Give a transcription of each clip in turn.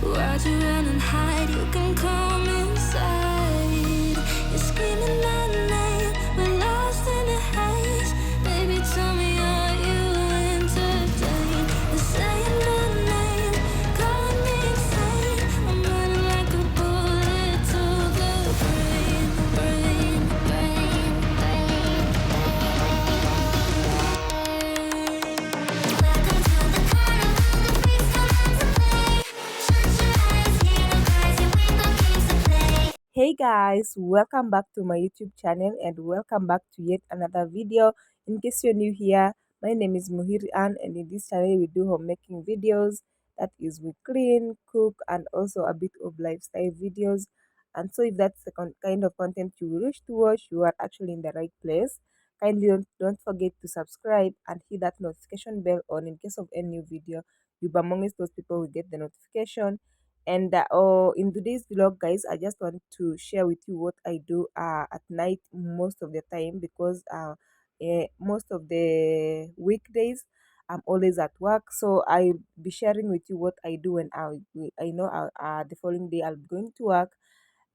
Why'd you run and hide? You can come inside. You're screaming my name, we're lost in the haze. Baby, tell me, are you entertained? You're saying my name, calling me insane. I'm running like a bullet to the brain, brain, brain, brain. Welcome to the carnival, the freaks come out to play. Shut your eyes, hear no cries, and we got games to play. Hey guys, welcome back to my YouTube channel and welcome back to yet another video. In case you're new here, my name is Muhiri Ann, and in this channel we do homemaking videos. That is, we clean, cook, and also a bit of lifestyle videos. And so if that's the kind of content you wish to watch, you are actually in the right place. Kindly don't forget to subscribe and hit that notification bell on in case of any new video. You'll be amongst those people who get the notification. And in today's vlog, guys, I just want to share with you what I do at night most of the time, because most of the weekdays I'm always at work. So I'll be sharing with you what I do when I know the following day I'll be going to work.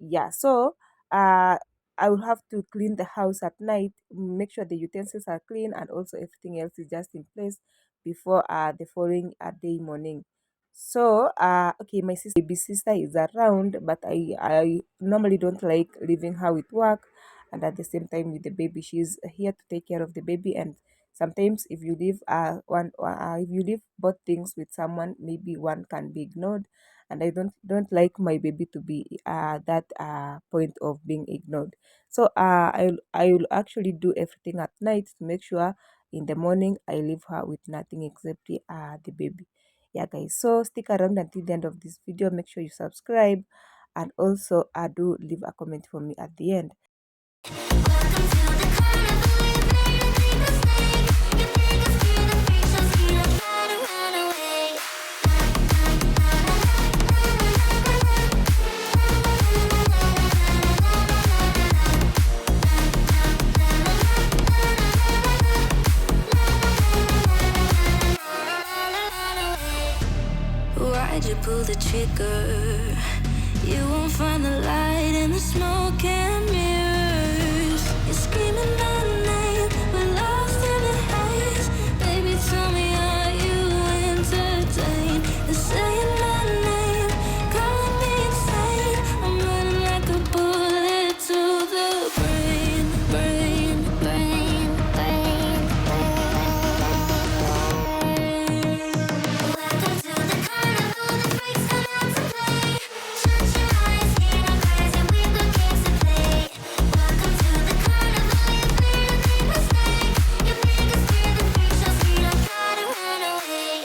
Yeah, so I will have to clean the house at night, make sure the utensils are clean, and also everything else is just in place before the following day morning. So okay, my baby sister is around, but I normally don't like leaving her with work, and at the same time with the baby. She's here to take care of the baby. And sometimes if you leave if you leave both things with someone, maybe one can be ignored, and I don't like my baby to be that point of being ignored. So I will actually do everything at night to make sure in the morning I leave her with nothing except the baby. Yeah, guys, so stick around until the end of this video. Make sure you subscribe, and also do leave a comment for me at the end. Welcome to the carnival, you made a big mistake. You make us feel the freak show, we don't try to run away. Why'd you pull the trigger? You won't find the light in the smoke and mirrors. You're screaming my name, we're lost in the haze. Baby, tell me, are you entertained? You're saying my name, calling me insane. I'm running like a bullet to the brain, brain, brain, brain, brain. Welcome to the carnival, the freaks come out to play. Shut your eyes, hear no cries, and we got games to play. Welcome to the carnival, you made a big mistake. You make us feel the freak show, we don't try to run away.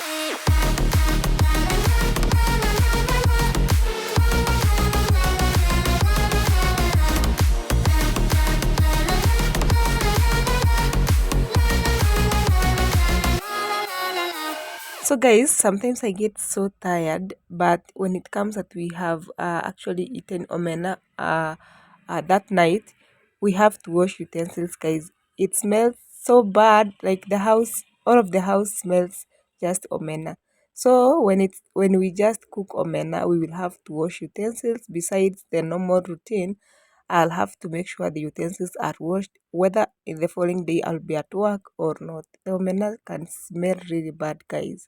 So guys, sometimes I get so tired, but when it comes that we have actually eaten omena that night, we have to wash utensils, guys. It smells so bad, like the house, all of the house smells just omena. So when we just cook omena, we will have to wash utensils. Besides the normal routine, I'll have to make sure the utensils are washed, whether in the following day I'll be at work or not. The omena can smell really bad, guys.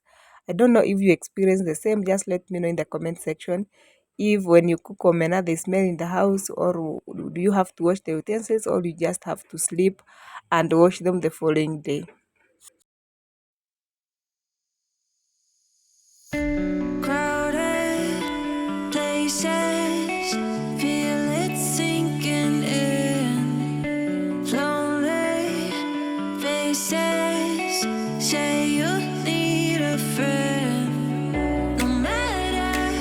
I don't know if you experience the same. Just let me know in the comment section if when you cook omena they smell in the house, or do you have to wash the utensils, or you just have to sleep and wash them the following day. Crowded places, feel it sinking in. Lonely faces, say you need a friend. No matter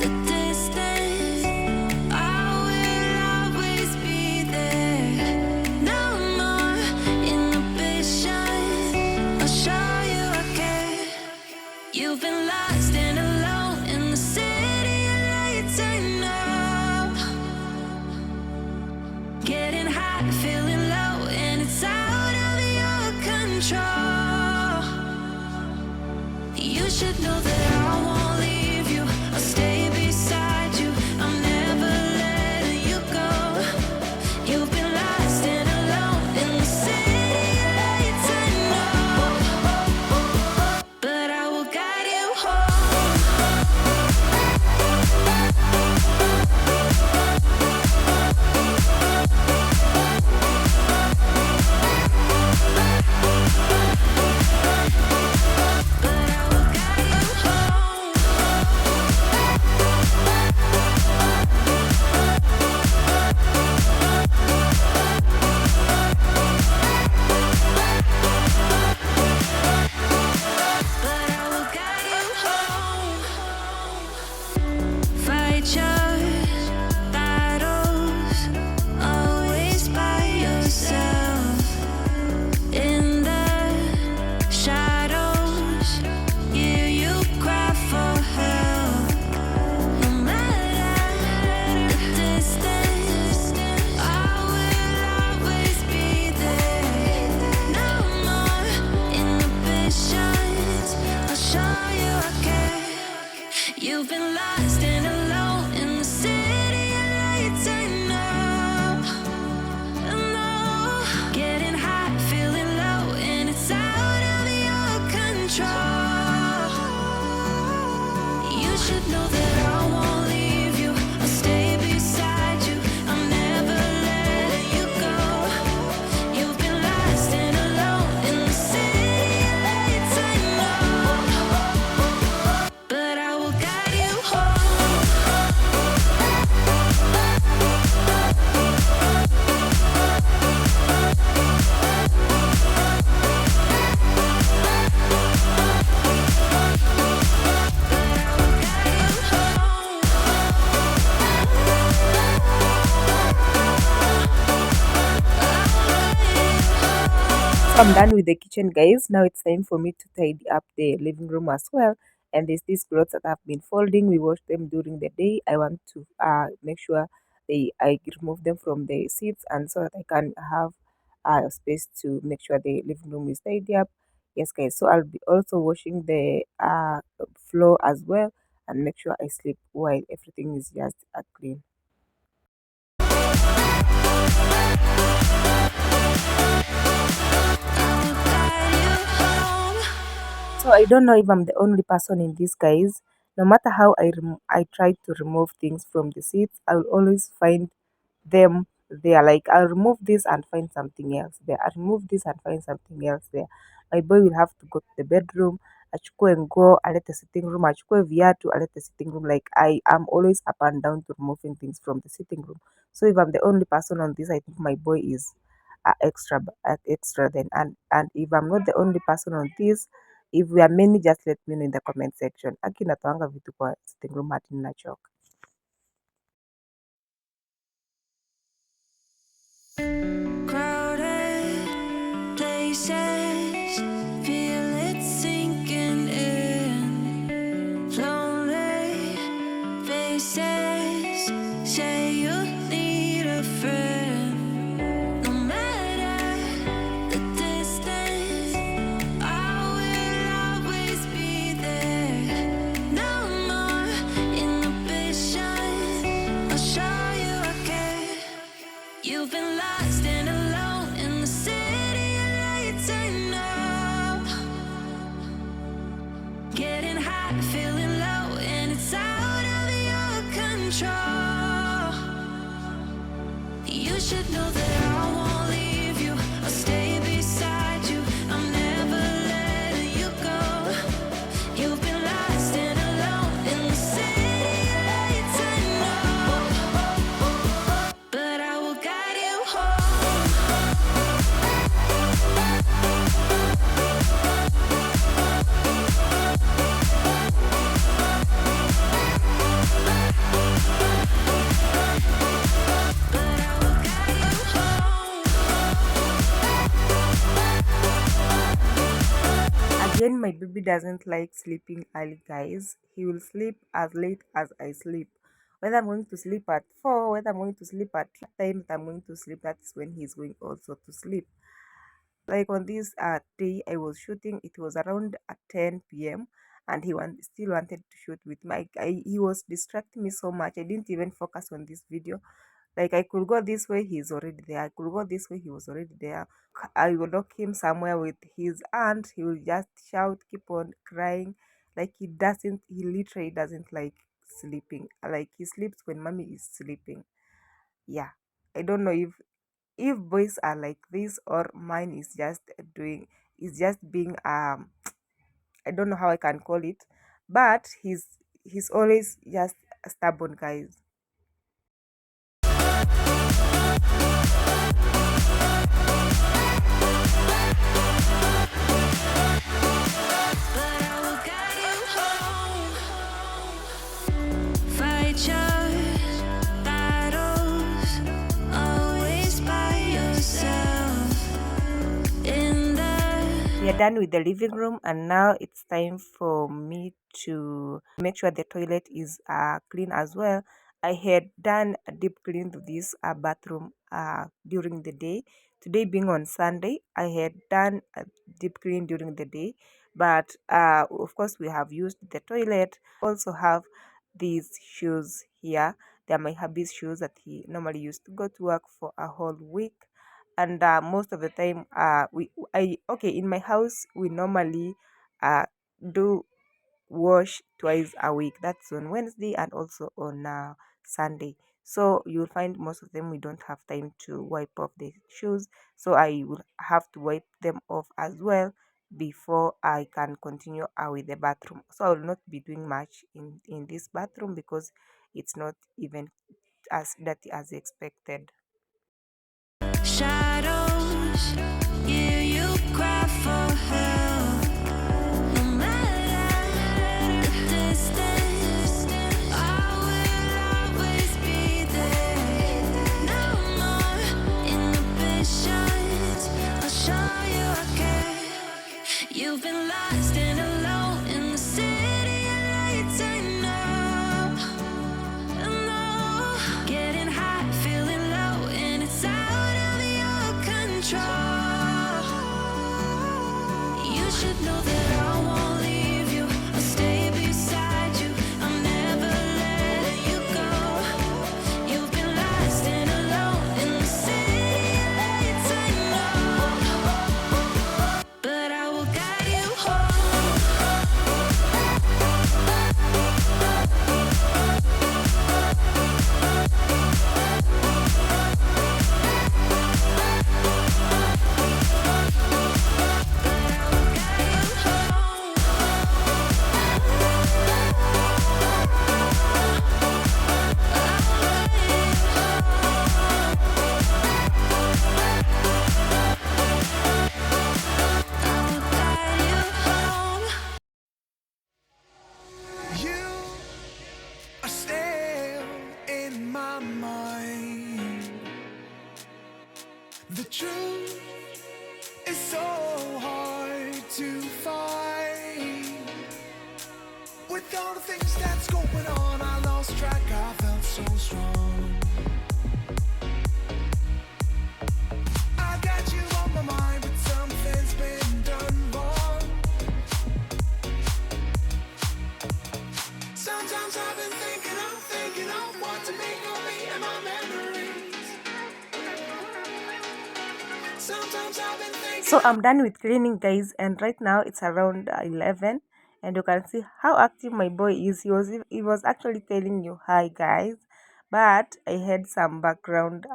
the distance, I will always be there. No more inhibition, I'll show you I care. You've been lost and alone in the city of lights, I know. Getting high, feeling low, and it's out of your control. You should know that I won't leave you. I'll stay beside you. I'm never letting you go. You've been lost and alone in the city lights, I know, but I will guide you home. But I will guide you home. Fight your battles, always by yourself. In the shadows, hear you cry for help. No matter the distance, I will always be there. No more inhibitions, I'll show you I care. You've been lost and alone in the city lights, I know. I know. Getting hot, feeling low, and it's out of your control. You should know that I won't leave you. I'll stay beside you. I'm never letting you go. You've been lost and alone in the city lights, I know, but I will guide you home. So I'm done with the kitchen, guys. Now it's time for me to tidy up the living room as well. And there's these clothes that I've been folding. We wash them during the day. I want to make sure I remove them from the seats, and so that I can have space to make sure the living room is tidy up. Yes, guys. So I'll be also washing the floor as well, and make sure I sleep while everything is just clean. So I don't know if I'm the only person in this, guys. No matter how I try to remove things from the seats, I will always find them there. Like I'll remove this and find something else there. I remove this and find something else there. My boy will have to go to the bedroom. Achukue and go at the sitting room. Achukue viatu at the sitting room. Like I am always up and down to removing things from the sitting room. So if I'm the only person on this, I think my boy is extra then. And if I'm not the only person on this, if we are many, just let me know in the comment section. Aki natoanga vitu kwa sitting room hadi ninachoka. Crowded places, feel it sinking in. Lonely faces, say you need a friend. No matter the distance, I will always be there. No more inhibitions, I'll show you I care. You've been lost and alone in the city lights, I know. Getting hot, feeling low, and it's out of your control. You should know that I won't leave you. I'll stay beside you. I'm never letting you go. You've been lost and alone in the city lights, I know, but I will guide you home. But I will guide you home. Again, my baby doesn't like sleeping early, guys. He will sleep as late as I sleep. Whether I'm going to sleep at 4, whether I'm going to sleep at time that I'm going to sleep, that's when he's going also to sleep. Like on this day I was shooting, it was around at 10 p.m. and still wanted to shoot with me. He was distracting me so much. I didn't even focus on this video. Like I could go this way, he's already there. I could go this way, he was already there. I will lock him somewhere with his aunt. He will just shout, keep on crying. Like he literally doesn't like sleeping. Like he sleeps when mommy is sleeping. Yeah. I don't know if boys are like this or mine is just being I don't know how I can call it, but he's always just stubborn, guys. But I will guide you home. Fight your battles, always by yourself. In the We are done with the living room, and now it's time for me to make sure the toilet is clean as well. I had done a deep clean to this bathroom during the day. Today being on Sunday, I had done a deep clean during the day, but of course we have used the toilet. Also have these shoes here. They are my hubby's shoes that he normally used to go to work for a whole week, and most of the time we I okay, in my house we normally uh do wash twice a week. That's on Wednesday and also on Sunday. So you'll find most of them we don't have time to wipe off the shoes, so I will have to wipe them off as well before I can continue with the bathroom. So I will not be doing much in this bathroom because it's not even as dirty as expected. shadows, hear you cry for help. No matter the distance, I will always be there. No more inhibitions, I'll show you I care. You've been lost and alone in the city of lights, I know. I know. Getting high, feeling low, and it's out of your control. You should know that I won't leave you. I'll stay beside you. I'll never let you go. You've been lost and alone in the city of lights, I know. But I will guide you home. You are still in my mind. The truth is so hard to find. With all the things that's going on, I lost track. I felt so strong. I got you on my mind, but something's been done wrong. Sometimes I've been thinking of what to make of me and my memories. Sometimes I've been thinking. So I'm done with cleaning, guys, and right now it's around 11, and you can see how active my boy is. He was actually telling you hi, guys, but I had some background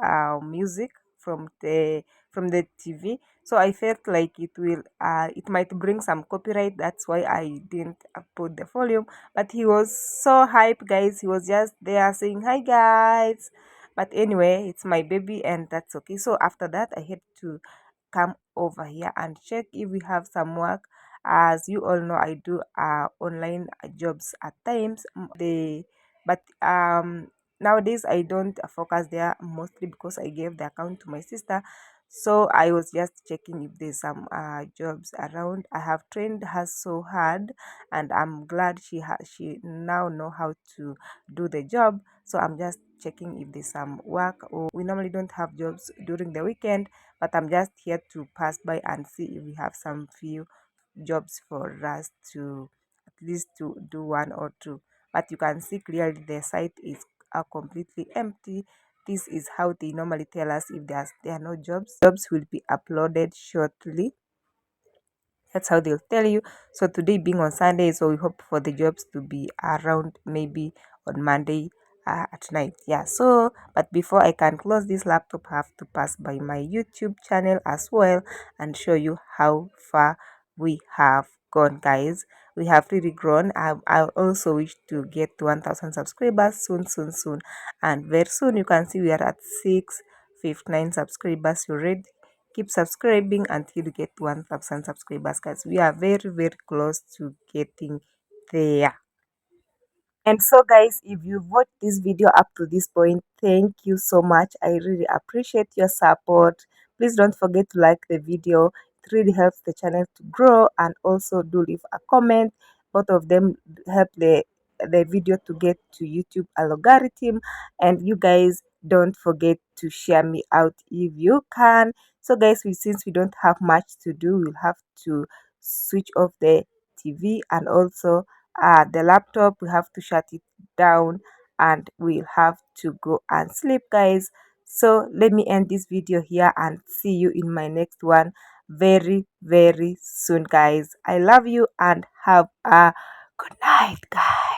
music from the TV, so I felt like it might bring some copyright. That's why I didn't put the volume. But he was so hype, guys. He was just there saying hi, guys. But anyway, it's my baby, and that's okay. So after that, I had to come over here and check if we have some work. As you all know, I do online jobs at times. But nowadays I don't focus there, mostly because I gave the account to my sister. So I was just checking if there's some jobs around. I have trained her so hard, and I'm glad she now know how to do the job. So I'm just checking if there's some work. Or we normally don't have jobs during the weekend, but I'm just here to pass by and see if we have some few jobs for us least to do one or two. But you can see clearly the site is completely empty. This is how they normally tell us if there are no jobs. Jobs will be uploaded shortly. That's how they'll tell you. So today being on Sunday, so we hope for the jobs to be around maybe on Monday at night. Yeah. So, but before I can close this laptop, I have to pass by my YouTube channel as well and show you how far we have gone, guys. We have really grown. I also wish to get to 1,000 subscribers soon, and very soon. You can see we are at 659 subscribers already. Keep subscribing until you get 1,000 subscribers, guys. We are very close to getting there. And so, guys, if you've watched this video up to this point, thank you so much. I really appreciate your support. Please don't forget to like the video. It really helps the channel to grow, and also do leave a comment. Both of them help the video to get to YouTube algorithm. And you guys don't forget to share me out if you can. So, guys, since we don't have much to do, we'll have to switch off the TV, and also the laptop. We have to shut it down, and we'll have to go and sleep, guys. So let me end this video here and see you in my next one very soon, guys. I love you and have a good night, guys.